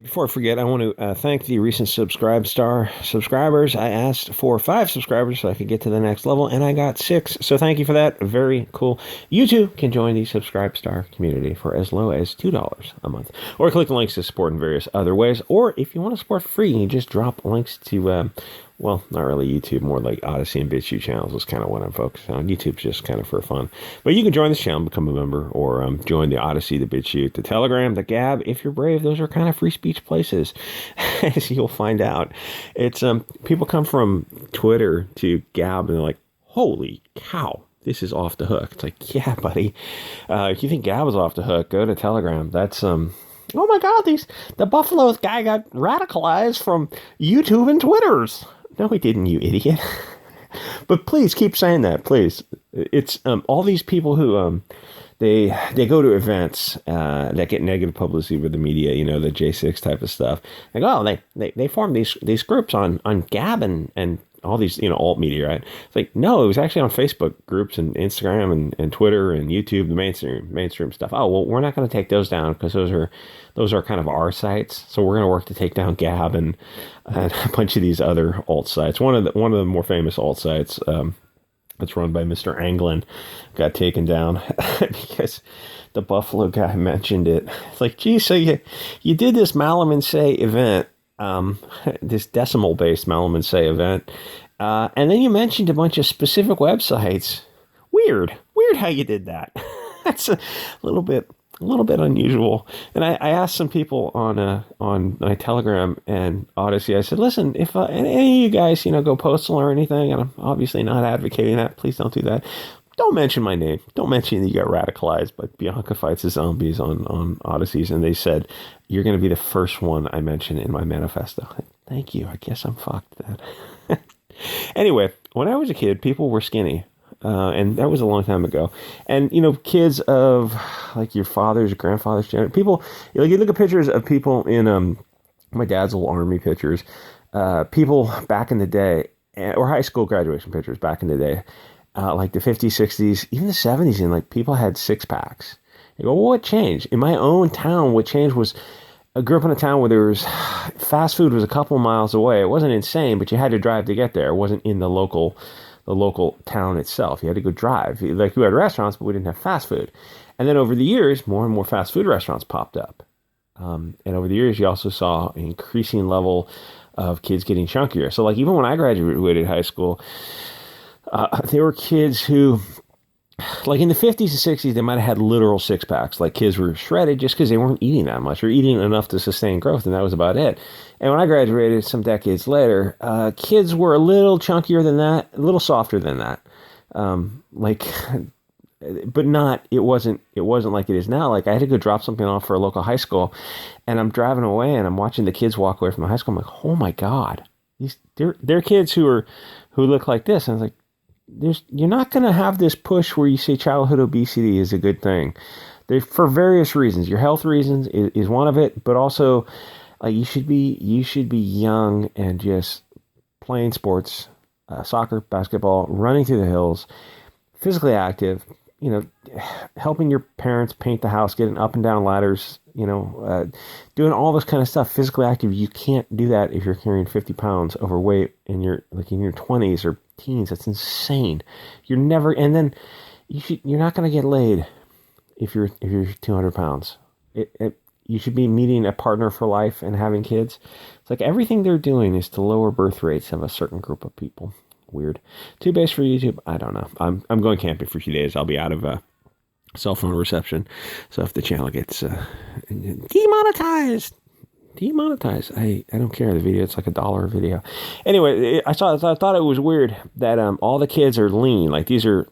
Before I forget, I want to thank the recent subscribers. I asked for 5 subscribers so I could get to the next level, and I got 6. So thank you for that. Very cool. You too can join the Subscribe Star community for as low as $2 a month, or click the links to support in various other ways. Or if you want to support for free, you just drop links to well, not really YouTube, more like Odyssey and Bit Chute channels is kind of what I'm focused on. YouTube's just kind of for fun. But you can join this channel, become a member, or join the Odyssey, the Bit Chute, the Telegram, the Gab. If you're brave, those are kind of free speech places, as you'll find out. It's people come from Twitter to Gab and they're like, holy cow, this is off the hook. It's like, yeah, buddy. If you think Gab is off the hook, go to Telegram. That's oh my God, the Buffalo guy got radicalized from YouTube and Twitters. No, he didn't, you idiot. But please keep saying that, please. It's all these people who they go to events that get negative publicity with the media, you know, the J6 type of stuff. Like, oh, they form these groups on Gab and all these, you know, alt media, right? It's like, no, it was actually on Facebook groups and Instagram and Twitter and YouTube, the mainstream stuff. Oh, well, we're not going to take those down because those are kind of our sites. So we're going to work to take down Gab and a bunch of these other alt sites. One of the more famous alt sites that's run by Mr. Anglin got taken down because the Buffalo guy mentioned it. It's like, geez, so you did this Malum and Say event, this decimal-based Malum and Say event, and then you mentioned a bunch of specific websites. Weird how you did that. That's a little bit unusual. And I asked some people on my Telegram and Odyssey. I said, listen, if any of you guys, you know, go postal or anything, and I'm obviously not advocating that, please don't do that. Don't mention my name. Don't mention that you got radicalized by Bianca Fights the Zombies on Odysseys. And they said, you're going to be the first one I mention in my manifesto. Thank you. I guess I'm fucked then. Anyway, when I was a kid, people were skinny. And that was a long time ago. And, you know, kids of like your father's, grandfather's generation, people, like, you look at pictures of people in my dad's old army pictures, people back in the day, or high school graduation pictures back in the day, like the 50s, 60s, even the 70s, and like people had 6-packs. You go, well, what changed? In my own town, what changed was I grew up in a town where there was fast food was a couple miles away. It wasn't insane, but you had to drive to get there. It wasn't in the local town itself. You had to go drive. Like, we had restaurants, but we didn't have fast food. And then over the years, more and more fast food restaurants popped up. And over the years, you also saw an increasing level of kids getting chunkier. So, like, even when I graduated high school, there were kids who, like, in the 50s and 60s, they might have had literal 6-packs. Like, kids were shredded just because they weren't eating that much or eating enough to sustain growth, and that was about it. And when I graduated some decades later, kids were a little chunkier than that, a little softer than that. But not, it wasn't like it is now. Like, I had to go drop something off for a local high school, and I'm driving away, and I'm watching the kids walk away from the high school. I'm like, oh my God, they're kids who look like this. And I was like, you're not going to have this push where you say childhood obesity is a good thing. For various reasons. Your health reasons is one of it, but also you should be young and just playing sports, soccer, basketball, running through the hills, physically active, you know, helping your parents paint the house, getting up and down ladders, you know, doing all this kind of stuff, physically active. You can't do that if you're carrying 50 pounds overweight and you're like in your 20s or teens. That's insane. You're never, and then you're not going to get laid if you're 200 pounds. You should be meeting a partner for life and having kids. It's like everything they're doing is to lower birth rates of a certain group of people. Weird. Too base for YouTube? I don't know. I'm going camping for a few days. I'll be out of cell phone reception. So if the channel gets demonetized, I don't care. The video, it's like $1 a video. Anyway, I thought it was weird that all the kids are lean. Like, these are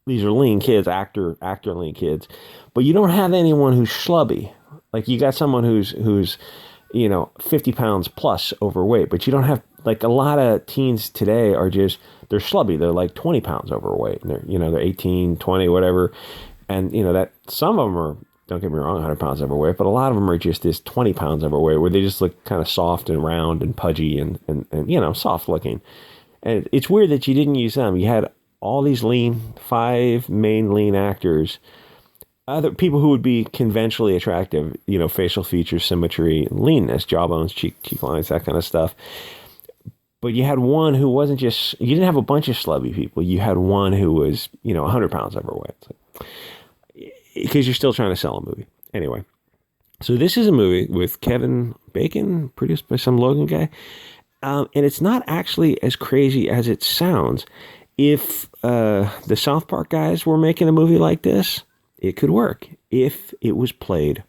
lean kids, actor lean kids, but you don't have anyone who's schlubby. Like, you got someone who's you know, 50 pounds plus overweight, but you don't have, like, a lot of teens today are just, they're schlubby. They're like 20 pounds overweight, and they're 18, 20, whatever. And, you know, that some of them are, don't get me wrong, 100 pounds overweight, but a lot of them are just this 20 pounds overweight where they just look kind of soft and round and pudgy and you know, soft looking. And it's weird that you didn't use them. You had all these 5 main lean actors other people who would be conventionally attractive, facial features, symmetry, leanness, jawbones, cheek lines, that kind of stuff. But you had one who wasn't just, you didn't have a bunch of schlubby people. You had one who was, 100 pounds overweight. Because you're still trying to sell a movie. Anyway, so this is a movie with Kevin Bacon, produced by some Logan guy. And it's not actually as crazy as it sounds. If the South Park guys were making a movie like this, it could work. If it was played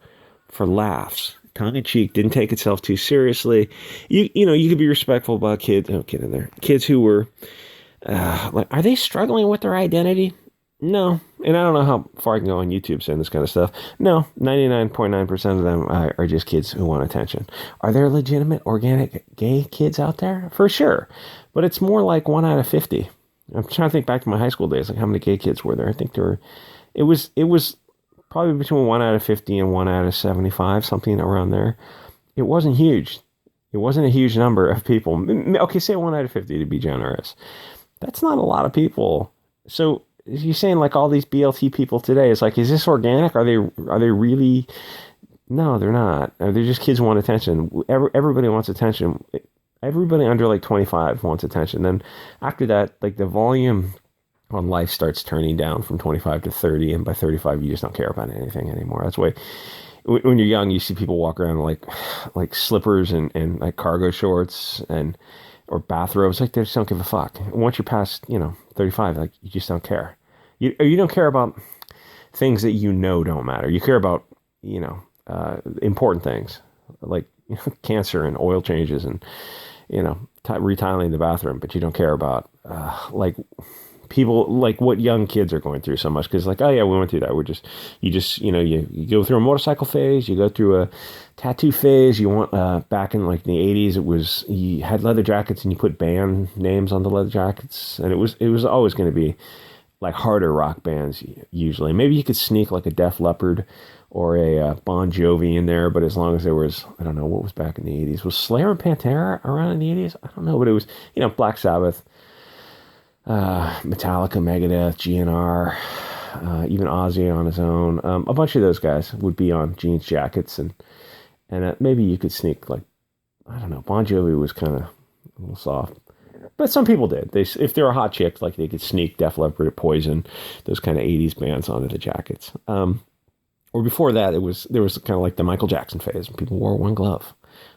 for laughs, tongue in cheek, didn't take itself too seriously. You could be respectful about kids. Oh, get in there. Kids who were are they struggling with their identity? No. And I don't know how far I can go on YouTube saying this kind of stuff. No, 99.9% of them are just kids who want attention. Are there legitimate, organic, gay kids out there? For sure. But it's more like 1 out of 50. I'm trying to think back to my high school days, like how many gay kids were there? I think it was probably between 1 out of 50 and 1 out of 75, something around there. It wasn't huge. It wasn't a huge number of people. Okay, say 1 out of 50 to be generous. That's not a lot of people. So you're saying like all these BLT people today, it's like, is this organic? Are they really? No, they're not. They're just kids who want attention. Everybody wants attention. Everybody under like 25 wants attention. Then after that, like the volume on life starts turning down from 25 to 30. And by 35, you just don't care about anything anymore. That's why when you're young, you see people walk around like slippers and like cargo shorts or bathrobes. Like they just don't give a fuck. Once you're past, 35, like you just don't care. You don't care about things that don't matter. You care about, important things like cancer and oil changes and, retiling the bathroom, but you don't care about, like people, like what young kids are going through so much. Cause like, oh yeah, we went through that. You go through a motorcycle phase, you go through a tattoo phase. You want, back in like the 80s, you had leather jackets and you put band names on the leather jackets. And it was always going to be like harder rock bands usually. Maybe you could sneak like a Def Leppard or a Bon Jovi in there, but as long as there was, I don't know, what was back in the 80s? Was Slayer and Pantera around in the 80s? I don't know, but it was, Black Sabbath, Metallica, Megadeth, GNR, even Ozzy on his own. A bunch of those guys would be on jeans jackets, and maybe you could sneak like, I don't know, Bon Jovi was kind of a little soft. But some people did. If they were hot chicks, like they could sneak Def Leppard or Poison, those kind of 80s bands onto the jackets. Or before that, there was kind of like the Michael Jackson phase when people wore one glove.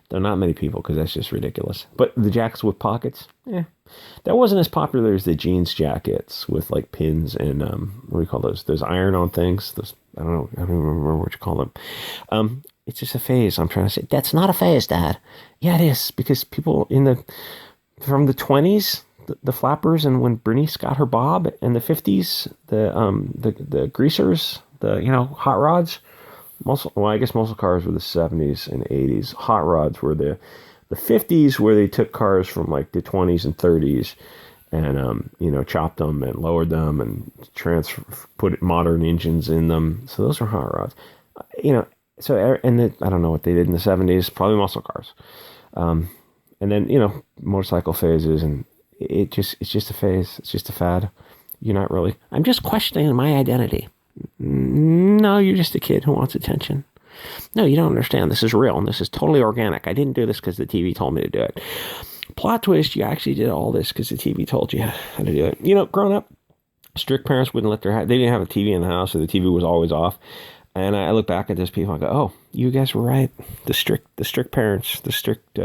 Though not many people, because that's just ridiculous. But the jackets with pockets, that wasn't as popular as the jeans jackets with like pins and what do you call those? Those iron-on things. Those, I don't remember what you call them. It's just a phase. I'm trying to say that's not a phase, Dad. Yeah, it is, because people from the 20s, the flappers, and when Bernice got her bob, and the 50s, the greasers, the hot rods. I guess muscle cars were the 70s and 80s. Hot rods were the 50s, where they took cars from like the 20s and 30s and chopped them and lowered them and put modern engines in them. So those are hot rods. So I don't know what they did in the 70s. Probably muscle cars. And then, motorcycle phases, and it's just a phase. It's just a fad. You're not really, I'm just questioning my identity. No, you're just a kid who wants attention. No, you don't understand. This is real, and this is totally organic. I didn't do this because the TV told me to do it. Plot twist, you actually did all this because the TV told you how to do it. Growing up, strict parents wouldn't let they didn't have a TV in the house, so the TV was always off. And I look back at those people and go, oh, you guys were right. The strict parents, the strict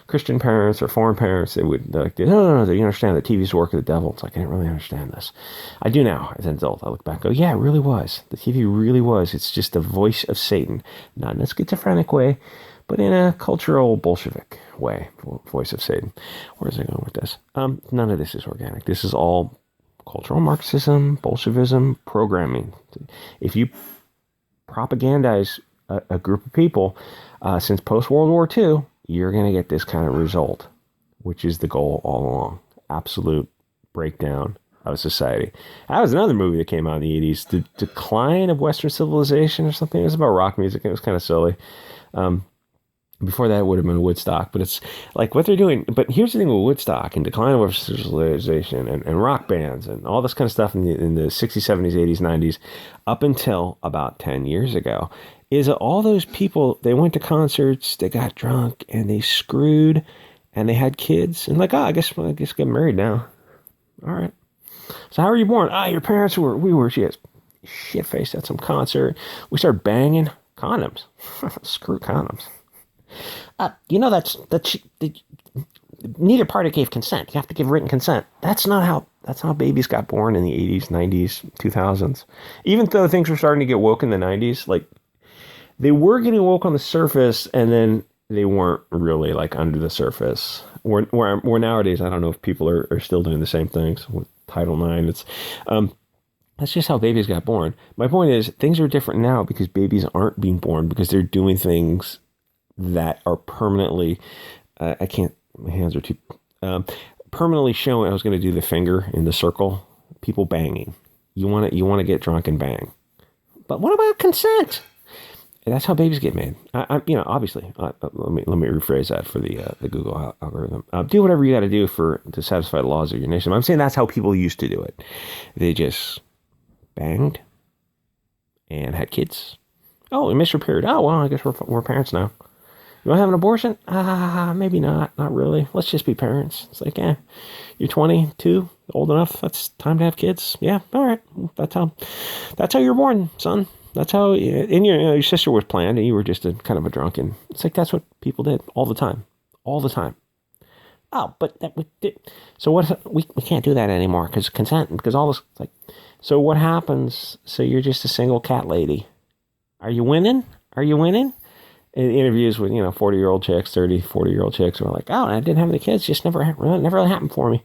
Christian parents or foreign parents, they would like, no, you understand the TV's the work of the devil. It's like, I didn't really understand this. I do now as an adult. I look back and go, yeah, it really was. The TV really was. It's just the voice of Satan, not in a schizophrenic way, but in a cultural Bolshevik way, voice of Satan. Where's I going with this? None of this is organic. This is all cultural Marxism, Bolshevism, programming. If you propagandize a group of people since post-World War II, you're going to get this kind of result, which is the goal all along. Absolute breakdown of society. That was another movie that came out in the 80s, The Decline of Western Civilization or something. It was about rock music. It was kind of silly. Before that, it would have been Woodstock, but it's like what they're doing. But here's the thing with Woodstock and decline of civilization and rock bands and all this kind of stuff in the 60s, 70s, 80s, 90s, up until about 10 years ago, is that all those people, they went to concerts, they got drunk, and they screwed, and they had kids, and like, oh, I guess get married now. All right. So how were you born? Your parents were shit-faced at some concert. We started banging condoms. Screw condoms. That's neither party gave consent. You have to give written consent. That's how babies got born in the 80s, 90s, 2000s. Even though things were starting to get woke in the 90s, like they were getting woke on the surface, and then they weren't really like under the surface. Where nowadays, I don't know if people are still doing the same things with Title IX. It's that's just how babies got born. My point is, things are different now because babies aren't being born because they're doing things that are permanently, I can't, my hands are too, permanently showing. I was going to do the finger in the circle, people banging. You want to get drunk and bang. But what about consent? And that's how babies get made. Obviously, let me rephrase that for the Google algorithm. Do whatever you got to do to satisfy the laws of your nation. I'm saying that's how people used to do it. They just banged and had kids. Oh, we missed your period. Oh, well, I guess we're parents now. You want to have an abortion? Maybe not. Not really. Let's just be parents. It's like, you're 22, old enough. That's time to have kids. Yeah, all right. That's how you're born, son. That's how. And your sister was planned, and you were just a kind of a drunken. It's like that's what people did all the time, all the time. Oh, but that we did. So what? We can't do that anymore because consent. Because all this. Like, so what happens? So you're just a single cat lady. Are you winning? Are you winning? In interviews with 40-year-old chicks, 30, 40-year-old chicks, who are like, oh, I didn't have any kids, just never really happened for me.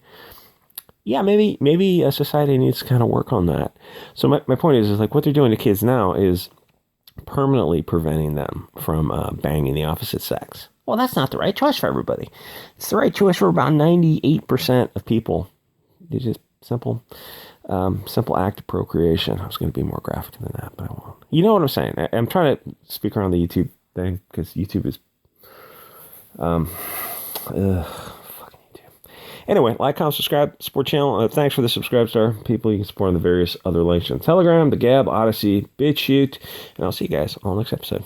Yeah, maybe a society needs to kind of work on that. So my point is like what they're doing to kids now is permanently preventing them from banging the opposite sex. Well, that's not the right choice for everybody. It's the right choice for about 98% of people. It's just simple act of procreation. I was going to be more graphic than that, but I won't. You know what I'm saying? I'm trying to speak around the YouTube thing because YouTube is fucking YouTube. Anyway, like, comment, subscribe, support channel. Thanks for the subscribe star people. You can support on the various other links on Telegram, the Gab, Odyssey, Bit Chute, and I'll see you guys on the next episode.